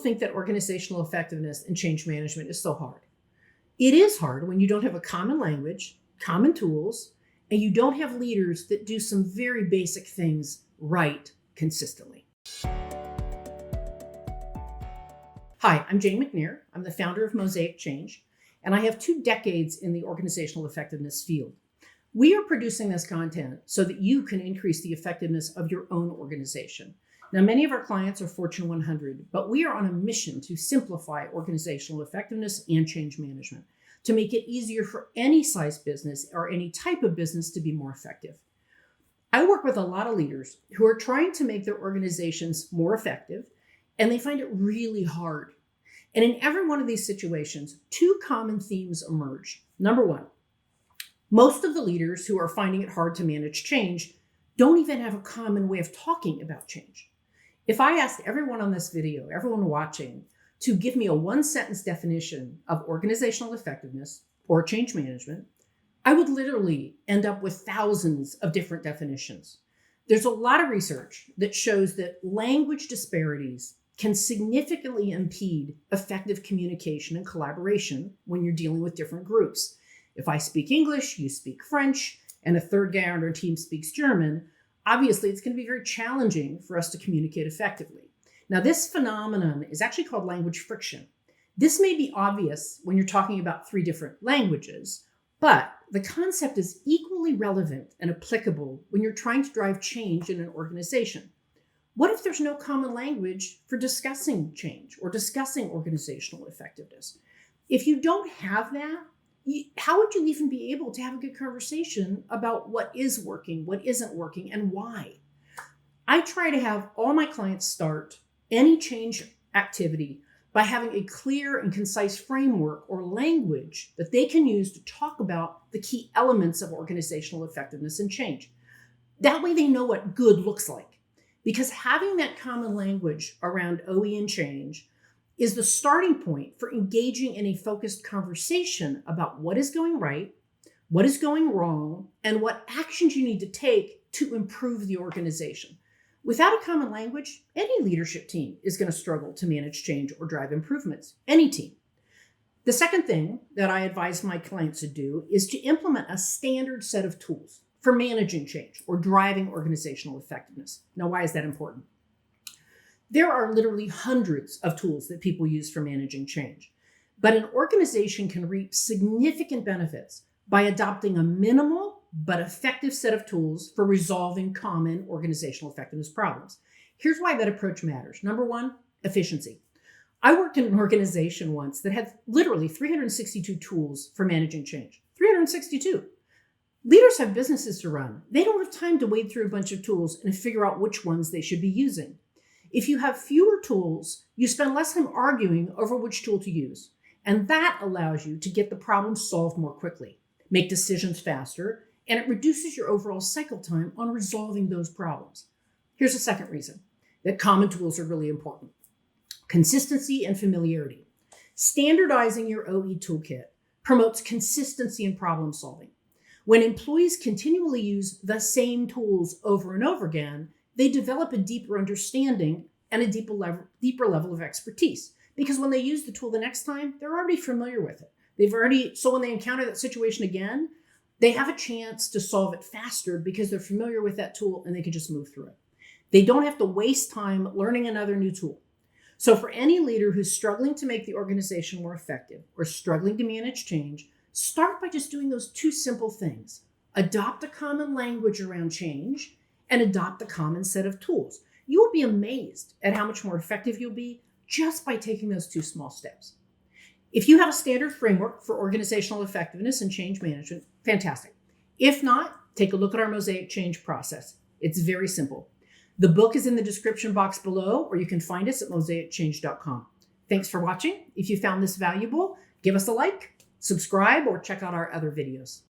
think that organizational effectiveness and change management is so hard. It is hard when you don't have a common language, common tools, and you don't have leaders that do some very basic things right consistently. Hi, I'm Jane McNair. I'm the founder of MOSAIC Change, and I have 2 decades in the organizational effectiveness field. We are producing this content so that you can increase the effectiveness of your own organization. Now, many of our clients are Fortune 100, but we are on a mission to simplify organizational effectiveness and change management to make it easier for any size business or any type of business to be more effective. I work with a lot of leaders who are trying to make their organizations more effective, and they find it really hard. And in every one of these situations, 2 common themes emerge. Number 1, most of the leaders who are finding it hard to manage change don't even have a common way of talking about change. If I asked everyone on this video, everyone watching, to give me a 1-sentence definition of organizational effectiveness or change management, I would literally end up with thousands of different definitions. There's a lot of research that shows that language disparities can significantly impede effective communication and collaboration when you're dealing with different groups. If I speak English, you speak French, and a third guy on our team speaks German, obviously it's going to be very challenging for us to communicate effectively. Now, this phenomenon is actually called language friction. This may be obvious when you're talking about 3 different languages, but the concept is equally relevant and applicable when you're trying to drive change in an organization. What if there's no common language for discussing change or discussing organizational effectiveness? If you don't have that, how would you even be able to have a good conversation about what is working, what isn't working, and why? I try to have all my clients start any change activity by having a clear and concise framework or language that they can use to talk about the key elements of organizational effectiveness and change. That way they know what good looks like. Because having that common language around OE and change is the starting point for engaging in a focused conversation about what is going right, what is going wrong, and what actions you need to take to improve the organization. Without a common language, any leadership team is going to struggle to manage change or drive improvements. Any team. The second thing that I advise my clients to do is to implement a standard set of tools for managing change or driving organizational effectiveness. Now, why is that important? There are literally hundreds of tools that people use for managing change, but an organization can reap significant benefits by adopting a minimal but effective set of tools for resolving common organizational effectiveness problems. Here's why that approach matters. Number 1, efficiency. I worked in an organization once that had literally 362 tools for managing change. 362. Leaders have businesses to run. They don't have time to wade through a bunch of tools and figure out which ones they should be using. If you have fewer tools, you spend less time arguing over which tool to use. And that allows you to get the problem solved more quickly, make decisions faster, and it reduces your overall cycle time on resolving those problems. Here's a second reason that common tools are really important. Consistency and familiarity. Standardizing your OE toolkit promotes consistency in problem solving. When employees continually use the same tools over and over again, they develop a deeper understanding and a deeper level of expertise. Because when they use the tool the next time, they're already familiar with it. So when they encounter that situation again, they have a chance to solve it faster because they're familiar with that tool and they can just move through it. They don't have to waste time learning another new tool. So for any leader who's struggling to make the organization more effective or struggling to manage change, start by just doing those 2 simple things. Adopt a common language around change and adopt a common set of tools. You will be amazed at how much more effective you'll be just by taking those 2 small steps. If you have a standard framework for organizational effectiveness and change management, fantastic. If not, take a look at our MOSAIC Change process. It's very simple. The book is in the description box below, or you can find us at mosaichange.com. Thanks for watching. If you found this valuable, give us a like, subscribe, or check out our other videos.